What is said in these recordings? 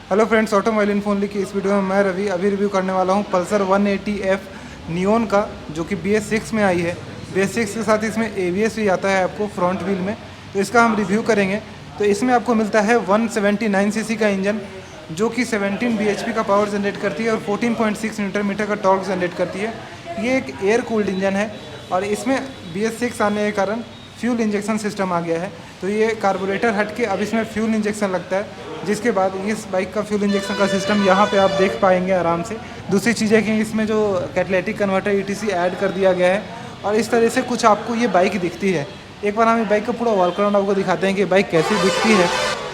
Hello friends, automobile info only की इस video में मैं रवि अभी रिव्यू करने वाला हूँ पल्सर 180F नियोन का, जो कि BS6 में आई है। BS6 के साथ इसमें ABS भी आता है आपको फ्रंट व्हील में, तो इसका हम रिव्यू करेंगे। तो इसमें आपको मिलता है 179 सीसी का इंजन, जो कि 17 bhp का पावर जनरेट करती है और 14.6 न्यूटन मीटर का टॉर्क जनरेट करती है। ये एक एयर कूल्ड इंजन है और इसमें BS6 आने के कारण फ्यूल इंजेक्शन सिस्टम आ गया है। तो ये कार्बोरेटर हट के अब इसमें फ्यूल इंजेक्शन लगता है, जिसके बाद इस बाइक का फ्यूल इंजेक्शन का सिस्टम यहाँ पे आप देख पाएंगे आराम से। दूसरी चीज़ है कि इसमें जो कैटलिटिक कन्वर्टर ETC ऐड कर दिया गया है और इस तरह से कुछ आपको ये बाइक दिखती है। एक बार हम इस बाइक का पूरा वॉक अराउंड आपको दिखाते हैं कि बाइक कैसी दिखती है।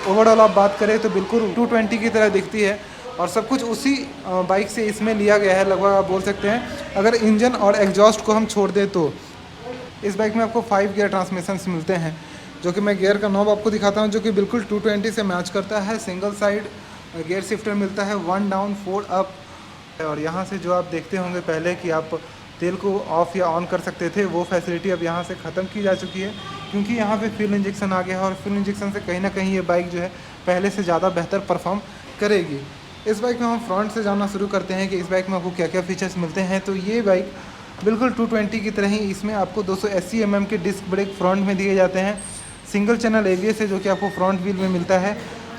ओवरऑल आप बात करें तो बिल्कुल 220 की तरह दिखती है और सब कुछ उसी बाइक से इसमें लिया गया है लगभग, आप बोल सकते हैं। अगर इंजन और एग्जॉस्ट को हम छोड़ दें तो इस बाइक में आपको 5 गियर ट्रांसमिशंस मिलते हैं, जो कि मैं गियर का नॉब आपको दिखाता हूं, जो कि बिल्कुल 220 से मैच करता है। सिंगल साइड गियर शिफ्टर मिलता है, 1 डाउन 4 अप। और यहाँ से जो आप देखते होंगे पहले कि आप तेल को ऑफ़ या ऑन कर सकते थे, वो फैसिलिटी अब यहाँ से ख़त्म की जा चुकी है, क्योंकि यहाँ पे फ्यूल इंजेक्शन आ गया है और फ्यूल इंजेक्शन से कहीं ना कहीं ये बाइक जो है पहले से ज़्यादा बेहतर परफॉर्म करेगी। इस बाइक में हम फ्रंट से जानना शुरू करते हैं कि इस बाइक में आपको क्या क्या फीचर्स मिलते हैं। तो ये बाइक बिल्कुल 220 की तरह ही इसमें आपको 280 mm के डिस्क ब्रेक फ्रंट में दिए जाते हैं। सिंगल चैनल ABS है, जो कि आपको फ्रंट व्हील में मिलता है।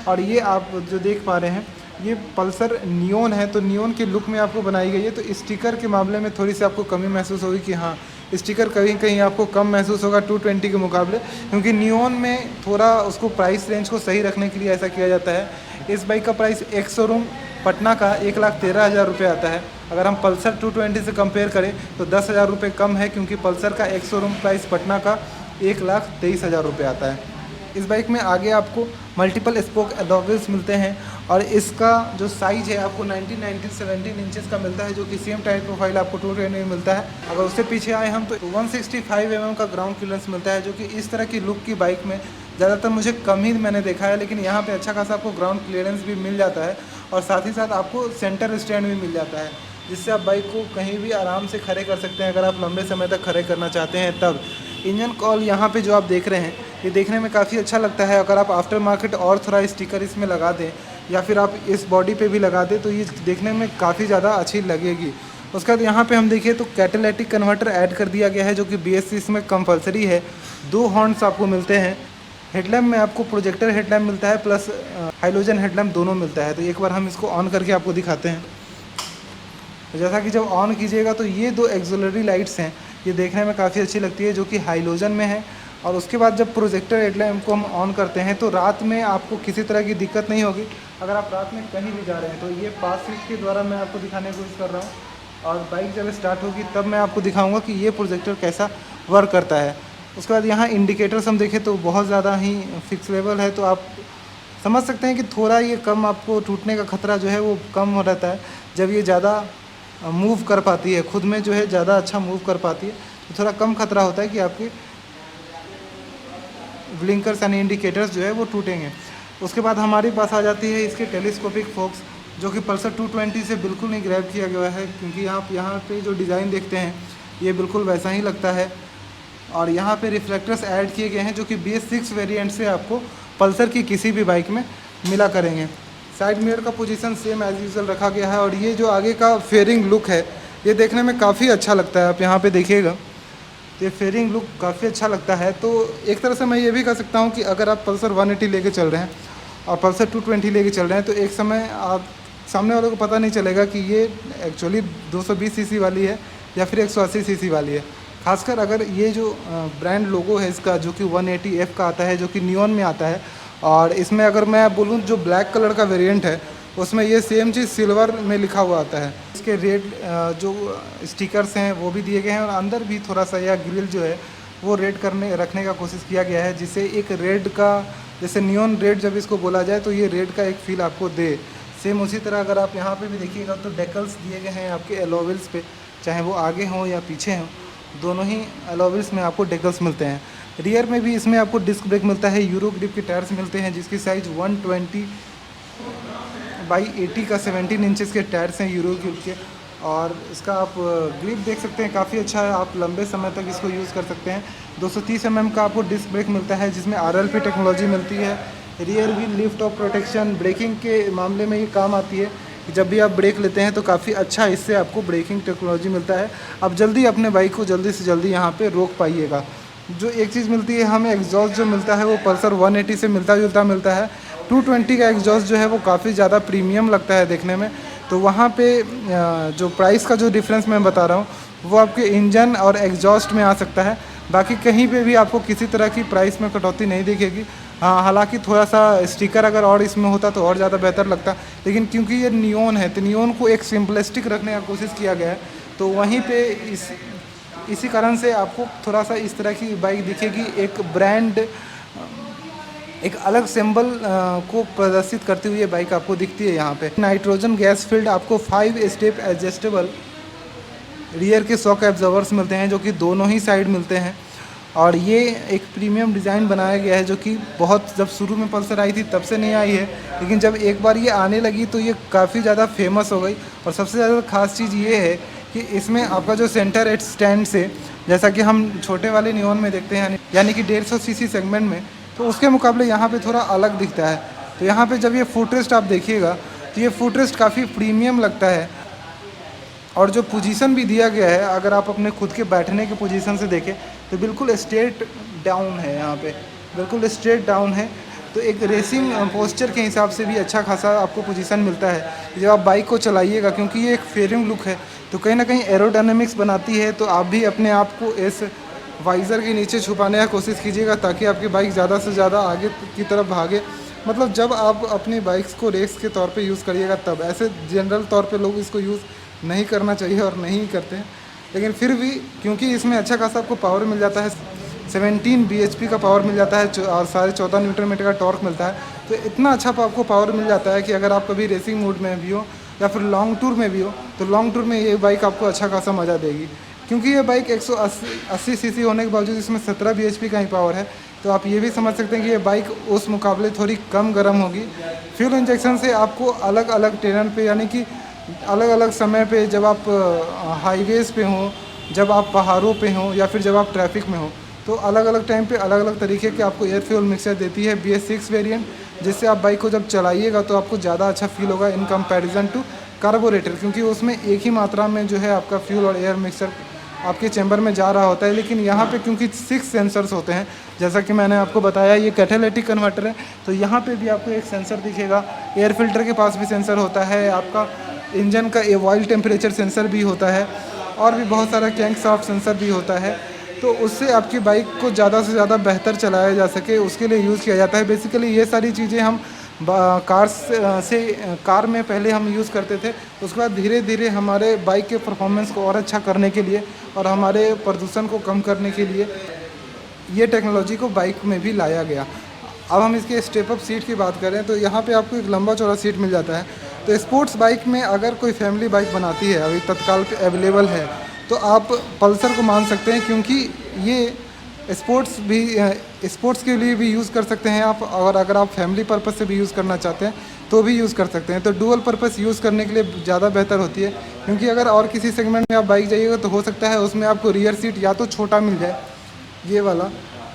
और ये आप जो देख पा रहे हैं, ये पल्सर नियोन है, तो नियोन के लुक में आपको बनाई गई है। तो स्टिकर के मामले में थोड़ी सी आपको कमी महसूस होगी कि हाँ, स्टिकर कहीं कहीं आपको कम महसूस होगा 220 के मुकाबले, क्योंकि नियोन में थोड़ा उसको प्राइस रेंज को सही रखने के लिए ऐसा किया जाता है। इस बाइक का प्राइस एक शोरूम पटना का 1,13,000 रुपये आता है। अगर हम पल्सर 220 से कंपेयर करें तो 10,000 रुपये कम है, क्योंकि पल्सर का एक शोरूम प्राइस पटना का 1,23,000 रुपये आता है। इस बाइक में आगे आपको मल्टीपल स्पोक अलॉय व्हील्स मिलते हैं और इसका जो साइज़ है आपको 17 इंचेस का मिलता है, जो कि सेम टायर प्रोफाइल आपको 220 में मिलता है। अगर उससे पीछे आए हम तो 165 mm का ग्राउंड क्लियरेंस मिलता है, जो कि इस तरह की लुक की बाइक में ज़्यादातर मुझे कम ही मैंने देखा है, लेकिन यहाँ पे अच्छा खासा आपको ग्राउंड क्लियरेंस भी मिल जाता है और साथ ही साथ आपको सेंटर स्टैंड भी मिल जाता है, जिससे आप बाइक को कहीं भी आराम से खड़े कर सकते हैं अगर आप लंबे समय तक खड़े करना चाहते हैं तब। इंजन कॉल यहाँ पे जो आप देख रहे हैं, ये देखने में काफ़ी अच्छा लगता है। अगर आप आफ्टर मार्केट और थोड़ा स्टिकर इसमें लगा दें या फिर आप इस बॉडी पे भी लगा दें तो ये देखने में काफ़ी ज़्यादा अच्छी लगेगी। उसके बाद यहाँ पे हम देखिए तो कैटेलिटिक कन्वर्टर ऐड कर दिया गया है, जो कि BS6 में कंपलसरी है। 2 हॉर्न्स आपको मिलते हैं। हेडलैम्प में आपको प्रोजेक्टर हेडलैम्प मिलता है प्लस हाइलोजन हेडलैम्प दोनों मिलता है। तो एक बार हम इसको ऑन करके आपको दिखाते हैं। जैसा कि जब ऑन कीजिएगा तो ये 2 एक्सिलरी लाइट्स हैं, ये देखने में काफ़ी अच्छी लगती है, जो कि हाइलोजन में है। और उसके बाद जब प्रोजेक्टर हेडलैम्प को हम ऑन करते हैं तो रात में आपको किसी तरह की दिक्कत नहीं होगी। अगर आप रात में कहीं भी जा रहे हैं तो ये पास स्विच के द्वारा मैं आपको दिखाने की कोशिश कर रहा हूँ, और बाइक जब स्टार्ट होगी तब मैं आपको दिखाऊँगा कि ये प्रोजेक्टर कैसा वर्क करता है। उसके बाद यहाँ इंडिकेटर्स हम देखें तो बहुत ज़्यादा ही फिक्स लेवल है, तो आप समझ सकते हैं कि थोड़ा ये कम आपको टूटने का खतरा जो है वो कम हो रहता है। जब ये ज़्यादा मूव कर पाती है, खुद में जो है ज़्यादा अच्छा मूव कर पाती है, तो थोड़ा कम खतरा होता है कि आपके ब्लिंकर्स यानी इंडिकेटर्स जो है वो टूटेंगे। उसके बाद हमारे पास आ जाती है इसके टेलीस्कोपिक फोक्स, जो कि पल्सर 220 से बिल्कुल नहीं ग्रैब किया गया है, क्योंकि आप यहाँ पे जो डिज़ाइन देखते हैं ये बिल्कुल वैसा ही लगता है। और यहाँ पे रिफ्लेक्टर्स ऐड किए गए हैं, जो कि BS6 वेरिएंट से आपको पल्सर की किसी भी बाइक में मिला करेंगे। साइड मिरर का पोजीशन सेम एज यूजुअल रखा गया है और ये जो आगे का फेयरिंग लुक है ये देखने में काफ़ी अच्छा लगता है। आप यहाँ पे देखिएगा, ये फेयरिंग लुक काफ़ी अच्छा लगता है। तो एक तरह से मैं ये भी कह सकता हूँ कि अगर आप पल्सर 180 लेके चल रहे हैं और पल्सर 220 लेके चल रहे हैं, तो एक समय आप सामने वालों को पता नहीं चलेगा कि ये एक्चुअली 220 सीसी वाली है या फिर 180 सीसी वाली है। खासकर अगर ये जो ब्रांड लोगो है इसका, जो कि 180F का आता है, जो कि नियॉन में आता है, और इसमें अगर मैं बोलूँ जो ब्लैक कलर का वेरिएंट है उसमें ये सेम चीज़ सिल्वर में लिखा हुआ आता है। इसके रेड जो स्टिकर्स हैं वो भी दिए गए हैं और अंदर भी थोड़ा सा या ग्रिल जो है वो रेड करने रखने का कोशिश किया गया है, जिससे एक रेड का, जैसे नियॉन रेड जब इसको बोला जाए तो ये रेड का एक फील आपको दे। सेम उसी तरह अगर आप यहाँ पे भी देखिएगा तो डेकल्स दिए गए हैं आपके अलॉय व्हील्स पे, चाहे वो आगे हों या पीछे हों, दोनों ही अलॉय व्हील्स में आपको डेकल्स मिलते हैं। रियर में भी इसमें आपको डिस्क ब्रेक मिलता है, यूरो ग्रिप के टायर्स मिलते हैं, जिसकी साइज़ 120/80 का 17 इंचेस के टायर्स हैं यूरो ग्रिप के। और इसका आप ग्रिप देख सकते हैं, काफ़ी अच्छा है, आप लंबे समय तक इसको यूज़ कर सकते हैं। 230 mm का आपको डिस्क ब्रेक मिलता है, जिसमें RLP टेक्नोलॉजी मिलती है। रियर व्हील लिफ्ट और प्रोटेक्शन, ब्रेकिंग के मामले में ये काम आती है कि जब भी आप ब्रेक लेते हैं तो काफ़ी अच्छा इससे आपको ब्रेकिंग टेक्नोलॉजी मिलता है। आप जल्दी अपने बाइक को जल्दी से जल्दी यहाँ पे रोक पाइएगा। जो एक चीज़ मिलती है हमें, एग्जॉस्ट जो मिलता है वो पल्सर 180 से मिलता जुलता मिलता है। 220 का एग्जॉस्ट जो है वो काफ़ी ज़्यादा प्रीमियम लगता है देखने में। तो वहाँ पे जो प्राइस का जो डिफरेंस मैं बता रहा हूँ वो आपके इंजन और एग्जॉस्ट में आ सकता है। बाकी कहीं पे भी आपको किसी तरह की प्राइस में कटौती नहीं दिखेगी। हाँ, हालांकि थोड़ा सा स्टिकर अगर और इसमें होता तो और ज़्यादा बेहतर लगता, लेकिन क्योंकि ये नियॉन है तो नियॉन को एक सिंपलिस्टिक रखने का कोशिश किया गया है, तो वहीं पे इसी कारण से आपको थोड़ा सा इस तरह की बाइक दिखेगी। एक ब्रांड, एक अलग सिंबल को प्रदर्शित करती हुई ये बाइक आपको दिखती है यहाँ पे। नाइट्रोजन गैस फील्ड आपको 5 स्टेप एडजस्टेबल रियर के शॉक एब्जॉर्वर्स मिलते हैं जो कि दोनों ही साइड मिलते हैं। और ये एक प्रीमियम डिज़ाइन बनाया गया है जो कि बहुत, जब शुरू में पल्सर आई थी तब से नहीं आई है, लेकिन जब एक बार ये आने लगी तो ये काफ़ी ज़्यादा फेमस हो गई। और सबसे ज़्यादा ख़ास चीज़ ये है कि इसमें आपका जो सेंटर एट स्टैंड से, जैसा कि हम छोटे वाले नियॉन में देखते हैं यानी कि 150 सीसी सेगमेंट में, तो उसके मुकाबले यहाँ पे थोड़ा अलग दिखता है। तो यहाँ पे जब ये फुटरेस्ट आप देखिएगा तो ये फुटरेस्ट काफ़ी प्रीमियम लगता है। और जो पोजीशन भी दिया गया है, अगर आप अपने खुद के बैठने के पोजीशन से देखें तो बिल्कुल स्ट्रेट डाउन है, यहाँ पे बिल्कुल स्ट्रेट डाउन है। तो एक रेसिंग पोस्चर के हिसाब से भी अच्छा खासा आपको पोजीशन मिलता है जब आप बाइक को चलाइएगा, क्योंकि ये एक फेयरिंग लुक है तो कहीं ना कहीं एरोडायनेमिक्स बनाती है। तो आप भी अपने आप को इस वाइज़र के नीचे छुपाने की कोशिश कीजिएगा ताकि आपकी बाइक ज़्यादा से ज़्यादा आगे की तरफ भागे। मतलब जब आप अपनी बाइक्स को रेस के तौर पे यूज़ करिएगा तब, ऐसे जनरल तौर पे लोग इसको यूज़ नहीं करना चाहिए और नहीं करते हैं, लेकिन फिर भी क्योंकि इसमें अच्छा खासा आपको पावर मिल जाता है, 17 bhp का पावर मिल जाता है और 14.5 न्यूटन मीटर का टॉर्क मिलता है। तो इतना अच्छा आपको पावर मिल जाता है कि अगर आप कभी रेसिंग मोड में भी हो या फिर लॉन्ग टूर में भी हो तो लॉन्ग टूर में ये बाइक आपको अच्छा खासा मज़ा देगी। क्योंकि ये बाइक 180 सीसी होने के बावजूद इसमें 17 bhp का ही पावर है, तो आप ये भी समझ सकते हैं कि ये बाइक उस मुकाबले थोड़ी कम गर्म होगी। फ्यूल इंजेक्शन से आपको अलग अलग टेरन पे, यानी कि अलग अलग समय पे, जब आप हाईवेज़ पे हों, जब आप पहाड़ों पे हों या फिर जब आप ट्रैफिक में हो, तो अलग अलग टाइम पे अलग अलग तरीके के आपको एयर फ्यूल मिक्सर देती है BS6 वेरिएंट, जिससे आप बाइक को जब चलाइएगा तो आपको ज़्यादा अच्छा फील होगा इन कंपैरिजन टू कार्बोरेटर, क्योंकि उसमें एक ही मात्रा में जो है आपका फ्यूल और एयर मिक्सर आपके चैम्बर में जा रहा होता है। लेकिन यहाँ पे क्योंकि 6 सेंसर्स होते हैं, जैसा कि मैंने आपको बताया ये कैटालिटिक कन्वर्टर है, तो यहाँ पे भी आपको एक सेंसर दिखेगा। एयर फिल्टर के पास भी सेंसर होता है, आपका इंजन का ऑयल टेम्परेचर सेंसर भी होता है, और भी बहुत सारा क्रैंकशाफ्ट सेंसर भी होता है। तो उससे आपकी बाइक को ज़्यादा से ज़्यादा बेहतर चलाया जा सके उसके लिए यूज़ किया जाता है। बेसिकली ये सारी चीज़ें हम कार में पहले हम यूज़ करते थे, उसके बाद धीरे धीरे हमारे बाइक के परफॉर्मेंस को और अच्छा करने के लिए और हमारे प्रदूषण को कम करने के लिए ये टेक्नोलॉजी को बाइक में भी लाया गया। अब हम इसके स्टेप अप सीट की बात करें तो यहाँ पे आपको एक लंबा चौड़ा सीट मिल जाता है। तो स्पोर्ट्स बाइक में अगर कोई फैमिली बाइक बनाती है, अभी तत्काल पे अवेलेबल है, तो आप पल्सर को मान सकते हैं, क्योंकि ये स्पोर्ट्स के लिए भी यूज़ कर सकते हैं आप, और अगर आप फैमिली पर्पज़ से भी यूज़ करना चाहते हैं तो भी यूज़ कर सकते हैं। तो डुअल पर्पज़ यूज़ करने के लिए ज़्यादा बेहतर होती है, क्योंकि अगर और किसी सेगमेंट में आप बाइक जाइएगा तो हो सकता है उसमें आपको रियर सीट या तो छोटा मिल जाए ये वाला,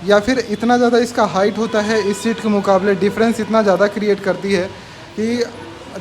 या फिर इतना ज़्यादा इसका हाइट होता है इस सीट के मुकाबले, डिफरेंस इतना ज़्यादा क्रिएट करती है कि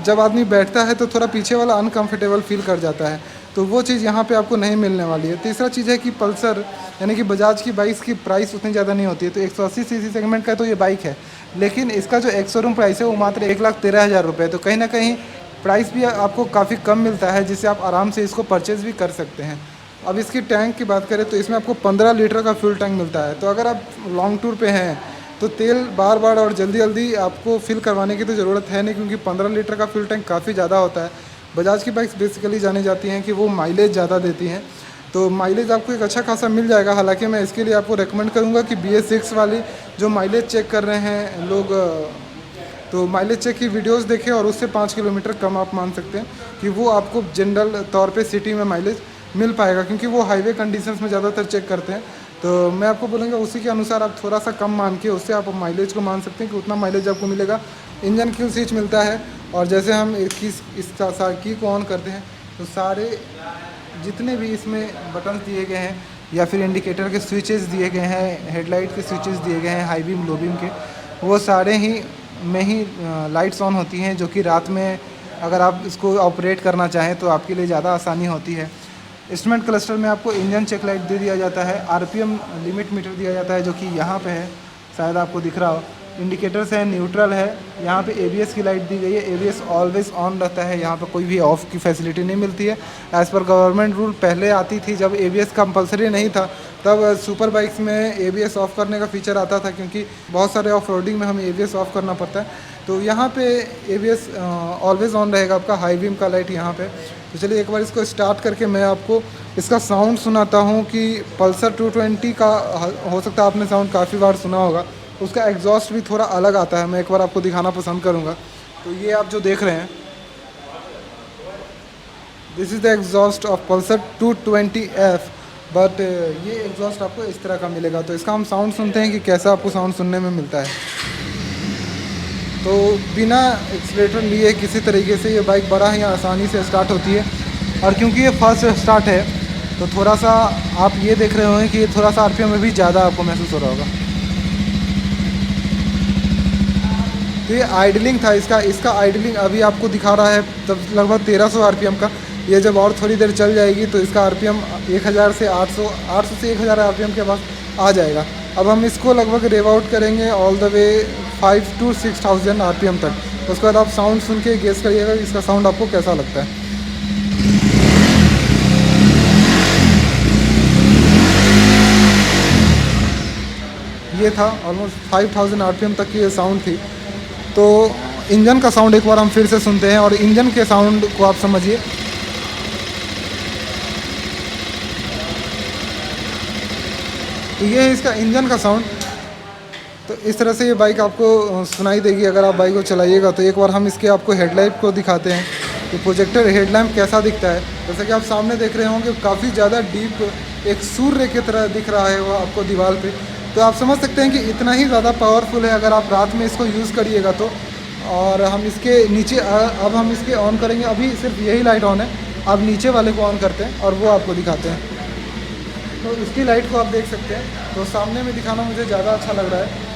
जब आदमी बैठता है तो थोड़ा पीछे वाला अनकंफर्टेबल फील कर जाता है। तो वो चीज़ यहाँ पे आपको नहीं मिलने वाली है। तीसरा चीज़ है कि पल्सर यानी कि बजाज की बाइक्स की प्राइस उतनी ज़्यादा नहीं होती है। तो 180 सीसी सेगमेंट का तो ये बाइक है, लेकिन इसका जो एक्स शोरूम प्राइस है वो मात्र 1,13,000 रुपये। तो कहीं ना कहीं प्राइस भी आपको काफ़ी कम मिलता है, जिससे आप आराम से इसको परचेज़ भी कर सकते हैं। अब इसकी टैंक की बात करें तो इसमें आपको 15 लीटर का फ्यूल टैंक मिलता है। तो अगर आप लॉन्ग टूर पे हैं तो तेल बार बार और जल्दी जल्दी आपको फिल करवाने की तो ज़रूरत है नहीं, क्योंकि 15 लीटर का फ्यूल टैंक काफ़ी ज़्यादा होता है। बजाज की बाइक्स बेसिकली जानी जाती हैं कि वो माइलेज ज़्यादा देती हैं, तो माइलेज आपको एक अच्छा खासा मिल जाएगा। हालांकि मैं इसके लिए आपको रेकमेंड करूँगा कि BS6 वाली जो माइलेज चेक कर रहे हैं लोग, तो माइलेज चेक की वीडियोस देखें और उससे 5 किलोमीटर कम आप मान सकते हैं कि वो आपको जनरल तौर पे सिटी में माइलेज मिल पाएगा, क्योंकि वो हाईवे कंडीशंस में ज़्यादातर चेक करते हैं। तो मैं आपको बोलूँगा उसी के अनुसार आप थोड़ा सा कम मान के उससे आप माइलेज को मान सकते हैं कि उतना माइलेज आपको मिलेगा। इंजन किल स्विच मिलता है, और जैसे हम इस की को ऑन करते हैं तो सारे जितने भी इसमें बटन्स दिए गए हैं या फिर इंडिकेटर के स्विचेस दिए गए हैं, हेडलाइट के स्विचेस दिए गए हैं, हाई बीम लो बीम के, वो सारे ही में ही लाइट्स ऑन होती हैं, जो कि रात में अगर आप इसको ऑपरेट करना चाहें तो आपके लिए ज़्यादा आसानी होती है। इंस्ट्रूमेंट क्लस्टर में आपको इंजन चेक लाइट दे दिया जाता है, आरपीएम लिमिट मीटर दिया जाता है जो कि यहाँ पे है, शायद आपको दिख रहा हो। इंडिकेटर्स है, न्यूट्रल है, यहाँ पे एबीएस की लाइट दी गई है, एबीएस ऑलवेज ऑन रहता है, यहाँ पे कोई भी ऑफ की फैसिलिटी नहीं मिलती है। एज़ पर गवर्नमेंट रूल पहले आती थी जब एबीएस कंपलसरी नहीं था, तब सुपर बाइक्स में एबीएस ऑफ करने का फीचर आता था, क्योंकि बहुत सारे ऑफ रोडिंग में हमें एबीएस ऑफ करना पड़ता है। तो यहाँ पे एबीएस ऑलवेज ऑन रहेगा आपका, हाई बीम का लाइट यहाँ पे। तो चलिए एक बार इसको स्टार्ट करके मैं आपको इसका साउंड सुनाता हूँ कि पल्सर 220 का हो सकता है आपने साउंड काफ़ी बार सुना होगा, उसका एग्जॉस्ट भी थोड़ा अलग आता है। मैं एक बार आपको दिखाना पसंद करूँगा। तो ये आप जो देख रहे हैं, this is the exhaust of Pulsar 220F, but ये एग्जॉस्ट आपको इस तरह का मिलेगा। तो इसका हम साउंड सुनते हैं कि कैसा आपको साउंड सुनने में मिलता है। तो बिना एक्सीलेटर लिए किसी तरीके से ये बाइक बड़ा ही आसानी से स्टार्ट होती है। और क्योंकि ये फर्स्ट स्टार्ट है तो थोड़ा सा आप ये देख रहे होंगे कि थोड़ा सा आरपीएम में भी ज़्यादा आपको महसूस हो रहा होगा। तो ये आइडलिंग था इसका आइडलिंग अभी आपको दिखा रहा है तब लगभग 1300 आरपीएम का। ये जब और थोड़ी देर चल जाएगी तो इसका आरपीएम 1000 से 800 से 1000 आरपीएम के पास आ जाएगा। अब हम इसको लगभग रेव आउट करेंगे all the way 5 to 6000 RPM तक। उसके बाद आप साउंड सुन के गेस करिएगा कि इसका साउंड आपको कैसा लगता है। ये था ऑलमोस्ट 5000 आरपीएम तक की ये साउंड थी। तो इंजन का साउंड एक बार हम फिर से सुनते हैं और इंजन के साउंड को आप समझिए। तो ये है इसका इंजन का साउंड। तो इस तरह से ये बाइक आपको सुनाई देगी अगर आप बाइक को चलाइएगा। तो एक बार हम इसके आपको हेडलाइट को दिखाते हैं कि प्रोजेक्टर हेडलैम्प कैसा दिखता है। जैसा कि आप सामने देख रहे होंगे काफ़ी ज़्यादा डीप एक सूर्य की तरह दिख रहा है वो आपको दीवार पे। तो आप समझ सकते हैं कि इतना ही ज़्यादा पावरफुल है अगर आप रात में इसको यूज़ करिएगा तो। और हम इसके नीचे अब हम इसके ऑन करेंगे। अभी सिर्फ यही लाइट ऑन है, अब नीचे वाले को ऑन करते हैं और वो आपको दिखाते हैं। तो इसकी लाइट को आप देख सकते हैं। तो सामने में दिखाना मुझे ज़्यादा अच्छा लग रहा है।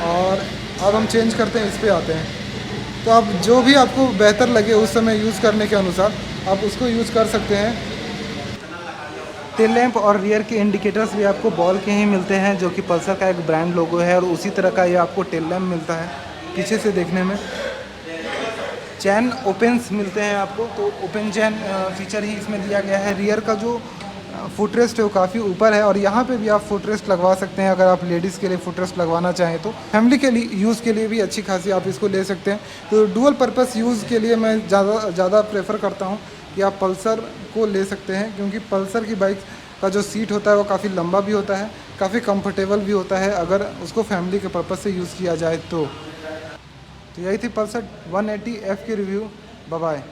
और अब हम चेंज करते हैं, इस पे आते हैं। तो आप जो भी आपको बेहतर लगे उस समय यूज़ करने के अनुसार आप उसको यूज़ कर सकते हैं। टेल लैंप और रियर के इंडिकेटर्स भी आपको बॉल के ही मिलते हैं, जो कि पल्सर का एक ब्रांड लोगो है। और उसी तरह का ये आपको टेल लैंप मिलता है पीछे से देखने में। चैन ओपन्स मिलते हैं आपको, तो ओपन चैन फीचर ही इसमें दिया गया है। रियर का जो फुटरेस्ट है वो काफ़ी ऊपर है और यहाँ पे भी आप फुटरेस्ट लगवा सकते हैं अगर आप लेडीज़ के लिए फुटरेस्ट लगवाना चाहें तो। फैमिली के लिए यूज़ के लिए भी अच्छी खासी आप इसको ले सकते हैं। तो डुअल पर्पस यूज़ के लिए मैं ज़्यादा प्रेफर करता हूँ कि आप पल्सर को ले सकते हैं, क्योंकि पल्सर की बाइक का जो सीट होता है वो काफ़ी लंबा भी होता है, काफ़ी कंफर्टेबल भी होता है अगर उसको फैमिली के पर्पज़ से यूज़ किया जाए तो। यही थी पल्सर 180F की रिव्यू। Bye bye.